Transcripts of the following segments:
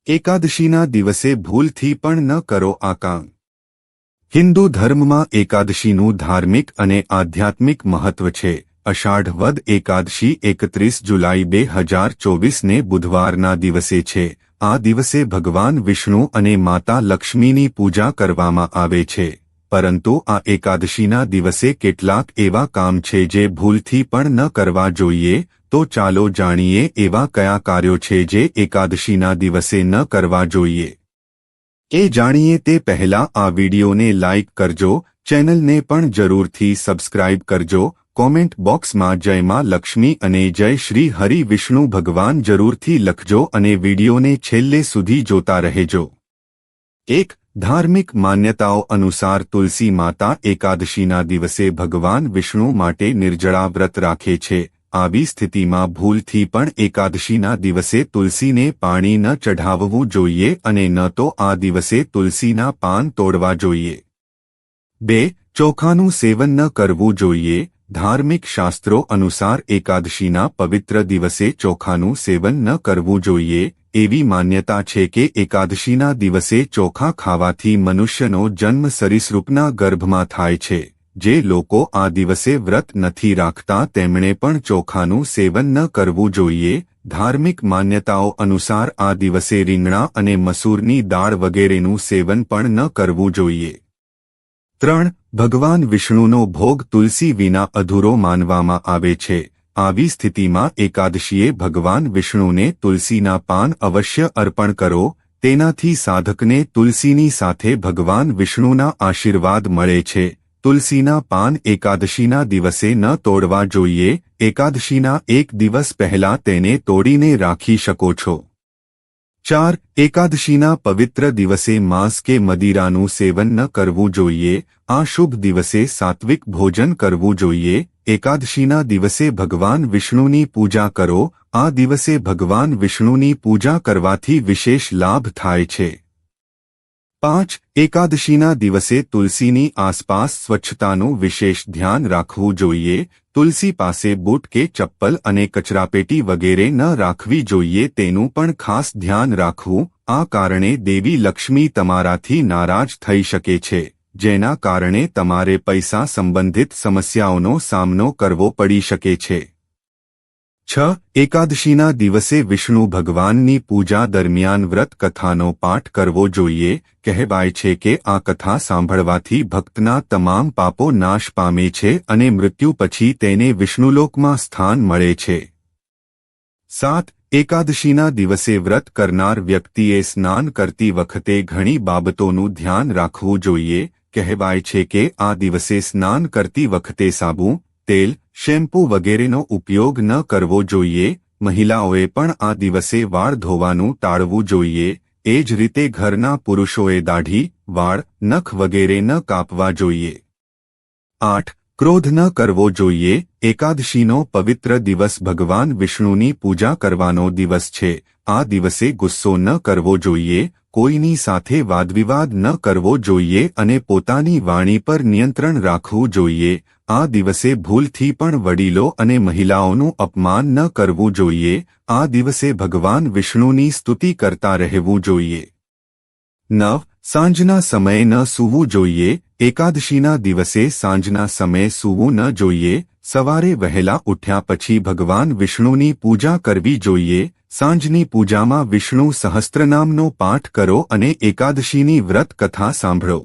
એકાદશીના દિવસે ભૂલથી પણ ન કરો આ કામ। હિન્દુ ધર્મમાં એકાદશીનું ધાર્મિક અને આધ્યાત્મિક મહત્વ છે। અષાઢ વદ એકાદશી 31 જુલાઈ 2024ને બુધવારના દિવસે છે। આ દિવસે ભગવાન વિષ્ણુ અને માતા લક્ષ્મીની પૂજા કરવામાં આવે છે। પરંતુ આ એકાદશીના દિવસે કેટલાક એવા કામ છે જે ભૂલથી પણ ન કરવા જોઈએ। તો ચાલો જાણીએ એવા કયા કાર્યો છે જે એકાદશીના દિવસે ન કરવા જોઈએ। એ જાણીએ તે પહેલા આ વિડીયોને લાઇક કરજો, ચેનલને પણ જરૂરથી સબસ્ક્રાઇબ કરજો। કોમેન્ટ બોક્સમાં જય માં લક્ષ્મી અને જય શ્રી હરિ વિષ્ણુ ભગવાન જરૂરથી લખજો અને વિડીયોને છેલ્લે સુધી જોતા રહેજો। 1. ધાર્મિક માન્યતાઓ અનુસાર તુલસી માતા એકાદશીના દિવસે ભગવાન વિષ્ણુ માટે નિર્જળા વ્રત રાખે છે। આવી સ્થિતિમાં ભૂલથી પણ એકાદશીના દિવસે તુલસીને પાણી ન ચઢાવવું જોઈએ અને ન તો આ દિવસે તુલસીના પાન તોડવા જોઈએ। 2. ચોખાનું સેવન ન કરવું જોઈએ। ધાર્મિક શાસ્ત્રો અનુસાર એકાદશીના પવિત્ર દિવસે ચોખાનું સેવન ન કરવું જોઈએ। એવી માન્યતા છે કે એકાદશીના દિવસે ચોખા ખાવાથી મનુષ્યનો જન્મ સરીસૃપના ગર્ભમાં થાય છે। જે લોકો આ દિવસે વ્રત નથી રાખતા તેમણે પણ ચોખાનું સેવન ન કરવું જોઈએ। ધાર્મિક માન્યતાઓ અનુસાર આ દિવસે રીંગણા અને મસૂરની દાળ વગેરેનું સેવન પણ ન કરવું જોઈએ। 3. ભગવાન વિષ્ણુનો ભોગ તુલસી વિના અધૂરો માનવામાં આવે છે। આવી સ્થિતિમાં એકાદશીએ ભગવાન વિષ્ણુને તુલસીના પાન અવશ્ય અર્પણ કરો। તેનાથી સાધકને તુલસીની સાથે ભગવાન વિષ્ણુના આશીર્વાદ મળે છે। તુલસીના પાન એકાદશીના દિવસે ન તોડવા જોઈએ। એકાદશીના એક દિવસ પહેલા તેને તોડીને રાખી શકો છો। 4. એકાદશીના પવિત્ર દિવસે માંસ કે મદિરાનું સેવન ન કરવું જોઈએ। આ શુભ દિવસે સાત્વિક ભોજન કરવું જોઈએ। એકાદશીના દિવસે ભગવાન વિષ્ણુની પૂજા કરો। આ દિવસે ભગવાન વિષ્ણુની પૂજા કરવાથી વિશેષ લાભ થાય છે। 5. એકાદશીના દિવસે તુલસીની આસપાસ સ્વચ્છતાનું વિશેષ ધ્યાન રાખવું જોઈએ। તુલસી પાસે બૂટ કે ચપ્પલ અને કચરાપેટી વગેરે ન રાખવી જોઈએ તેનું પણ ખાસ ધ્યાન રાખવું। આ કારણે દેવી લક્ષ્મી તમારાથી નારાજ થઈ શકે છે, જેના કારણે તમારે પૈસા સંબંધિત સમસ્યાઓનો સામનો કરવો પડી શકે છે। 6. એકાદશીના દિવસે વિષ્ણુ ભગવાનની પૂજા દરમિયાન વ્રત કથાનો પાઠ કરવો જોઈએ। કહેવાય છે કે આ કથા સાંભળવાથી ભક્તના તમામ પાપો નાશ પામે છે અને મૃત્યુ પછી તેને વિષ્ણુલોકમાં સ્થાન મળે છે। 7. એકાદશીના દિવસે વ્રત કરનાર વ્યક્તિએ સ્નાન કરતી વખતે ઘણી બાબતોનું ધ્યાન રાખવું જોઈએ। કહેવાય છે કે આ દિવસે સ્નાન કરતી વખતે સાબુ, તેલ, શેમ્પૂ વગેરેનો ઉપયોગ ન કરવો જોઈએ। મહિલાઓએ પણ આ દિવસે વાળ ધોવાનું ટાળવું જોઈએ। એ જ રીતે ઘરના પુરુષોએ દાઢી, વાળ, નખ વગેરે ન કાપવા જોઈએ। 8. ક્રોધ ન કરવો જોઈએ। એકાદશીનો પવિત્ર દિવસ ભગવાન વિષ્ણુની પૂજા કરવાનો દિવસ છે। આ દિવસે ગુસ્સો ન કરવો જોઈએ, કોઈની સાથે વાદવિવાદ ન કરવો જોઈએ અને પોતાની વાણી પર નિયંત્રણ રાખવું જોઈએ। આ દિવસે ભૂલથી પણ વડીલો અને મહિલાઓનું અપમાન ન કરવું જોઈએ। આ દિવસે ભગવાન વિષ્ણુની સ્તુતિ કરતા રહેવું જોઈએ। 9. સાંજના સમયે ન સૂવું જોઈએ। એકાદશીના દિવસે સાંજના સમયે સૂવું ન જોઈએ। સવારે વહેલા ઉઠ્યા પછી ભગવાન વિષ્ણુની પૂજા કરવી જોઈએ। સાંજની પૂજામાં વિષ્ણુ સહસ્ત્રનામનો પાઠ કરો અને એકાદશીની વ્રત કથા સાંભળો।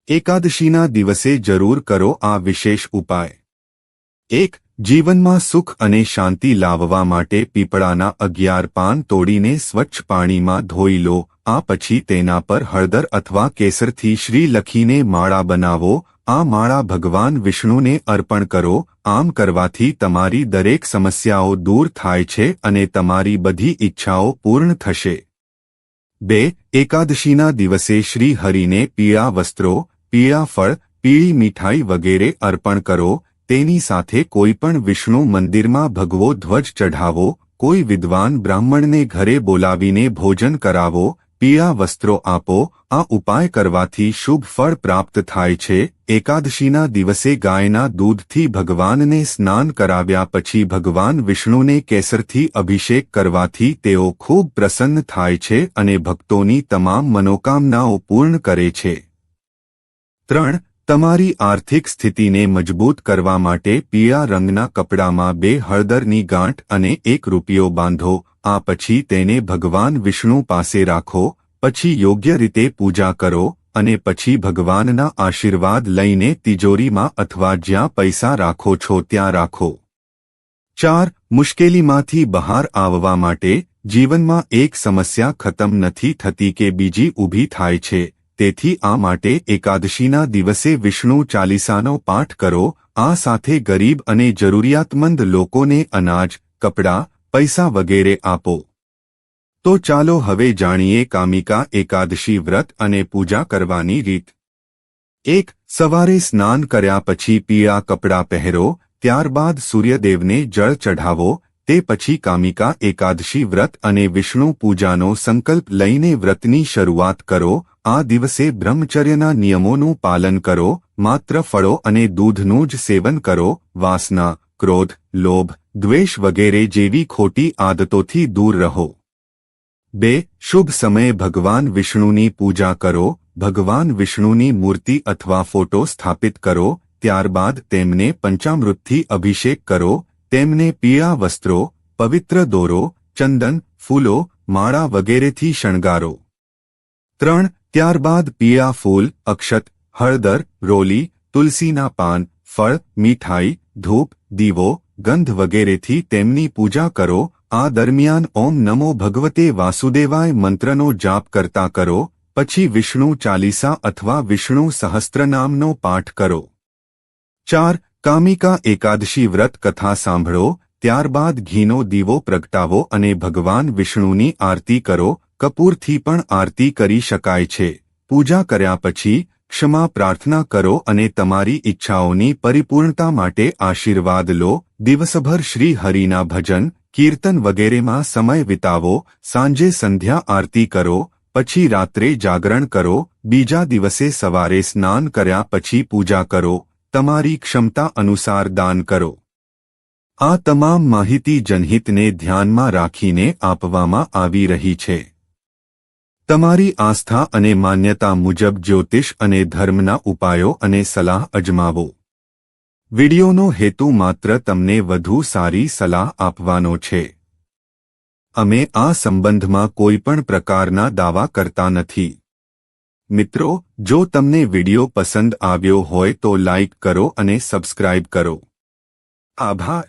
એકાદશીના દિવસે જરૂર કરો આ વિશેષ ઉપાય। 1. જીવનમાં સુખ અને શાંતિ લાવવા માટે પીપળાના 11 પાન તોડીને સ્વચ્છ પાણીમાં ધોઈ લો। આ પછી તેના પર હળદર અથવા કેસરથી શ્રી લખીને માળા બનાવો। આ માળા ભગવાન વિષ્ણુને અર્પણ કરો। આમ કરવાથી તમારી દરેક સમસ્યાઓ દૂર થાય છે અને તમારી બધી ઈચ્છાઓ પૂર્ણ થશે। 2. એકાદશીના દિવસે શ્રી હરિને પીળા વસ્ત્રો, પીળા ફળ, પીળી મીઠાઈ વગેરે અર્પણ કરો। તેની સાથે કોઈ પણ વિષ્ણુ મંદિરમાં ભગવો ધ્વજ ચઢાવો। કોઈ વિદ્વાન બ્રાહ્મણને ઘરે બોલાવીને ભોજન કરાવો। પીળા વસ્ત્રો આપો। આ ઉપાય કરવાથી શુભ ફળ પ્રાપ્ત થાય છે। એકાદશીના દિવસે ગાયના દૂધથી ભગવાનને સ્નાન કરાવ્યા પછી ભગવાન વિષ્ણુને કેસરથી અભિષેક કરવાથી તેઓ ખૂબ પ્રસન્ન થાય છે અને ભક્તોની તમામ મનોકામનાઓ પૂર્ણ કરે છે। 3. તમારી આર્થિક સ્થિતિને મજબૂત કરવા માટે પીળા રંગના કપડામાં 2 હળદરની ગાંઠ અને 1 રૂપિયો બાંધો। આ પછી તેને ભગવાન વિષ્ણુ પાસે રાખો। પછી યોગ્ય રીતે પૂજા કરો અને પછી ભગવાનના આશીર્વાદ લઈને તિજોરીમાં અથવા જ્યાં પૈસા રાખો છો ત્યાં રાખો। 4. મુશ્કેલીમાંથી બહાર આવવા માટે જીવનમાં એક સમસ્યા ખતમ નથી થતી કે બીજી ઊભી થાય છે। તેથી આ માટે એકાદશીના દિવસે વિષ્ણુ ચાલીસાનો પાઠ કરો। આ સાથે ગરીબ અને જરૂરિયાતમંદ લોકોને અનાજ, કપડાં, પૈસા વગેરે આપો। તો ચાલો હવે જાણીએ કામિકા એકાદશી વ્રત અને પૂજા કરવાની રીત। 1. સવારે સ્નાન કર્યા પછી પીળા કપડાં પહેરો। ત્યારબાદ સૂર્યદેવને જળ ચઢાવો। તે પછી કામિકા એકાદશી વ્રત અને વિષ્ણુ પૂજાનો સંકલ્પ લઈને વ્રતની શરૂઆત કરો। આ દિવસે બ્રહ્મચર્યના નિયમોનું પાલન કરો। માત્ર ફળો અને દૂધનું જ સેવન કરો। વાસના, ક્રોધ, લોભ, દ્વેષ વગેરે જેવી ખોટી આદતોથી દૂર રહો। 2. શુભ સમયે ભગવાન વિષ્ણુની પૂજા કરો। ભગવાન વિષ્ણુની મૂર્તિ અથવા ફોટો સ્થાપિત કરો। ત્યારબાદ તેમને પંચામૃતથી અભિષેક કરો। તેમને પીળા વસ્ત્રો, પવિત્ર દોરો, ચંદન, ફૂલો, માળા વગેરેથી શણગારો। 3. ત્યારબાદ પીળા ફૂલ, અક્ષત, હળદર, રોલી, તુલસીના પાન, ફળ, મીઠાઈ, ધૂપ, દીવો, ગંધ વગેરેથી તેમની પૂજા કરો। આ દરમિયાન ઓમ નમો ભગવતે વાસુદેવાય મંત્રનો જાપ કરતા કરો। પછી વિષ્ણુ ચાલીસા અથવા વિષ્ણુ સહસ્ત્રનામનો પાઠ કરો। 4. કામિકા એકાદશી વ્રત કથા સાંભળો। ત્યારબાદ ઘીનો દીવો પ્રગટાવો અને ભગવાન વિષ્ણુની આરતી કરો। કપૂરથી પણ આરતી કરી શકાય છે। પૂજા કર્યા પછી ક્ષમા પ્રાર્થના કરો અને તમારી ઈચ્છાઓની પરિપૂર્ણતા માટે આશીર્વાદ લો। દિવસભર શ્રી હરિના ભજન, કીર્તન વગેરેમાં સમય વિતાવો। સાંજે સંધ્યા આરતી કરો। પછી રાત્રે જાગરણ કરો। બીજા દિવસે સવારે સ્નાન કર્યા પછી પૂજા કરો। તમારી ક્ષમતા અનુસાર દાન કરો। આ તમામ માહિતી જનહિતને ધ્યાનમાં રાખીને આપવામાં આવી રહી છે। તમારી આસ્થા અને માન્યતા મુજબ જ્યોતિષ અને ધર્મના ઉપાયો અને સલાહ અજમાવો। વિડિયોનો હેતુ માત્ર તમને વધુ સારી સલાહ આપવાનો છે। અમે આ સંબંધમાં કોઈ પણ પ્રકારના દાવા કરતા નથી। મિત્રો, જો તમને વિડિયો પસંદ આવ્યો હોય તો લાઇક કરો અને સબસ્ક્રાઇબ કરો। આભાર।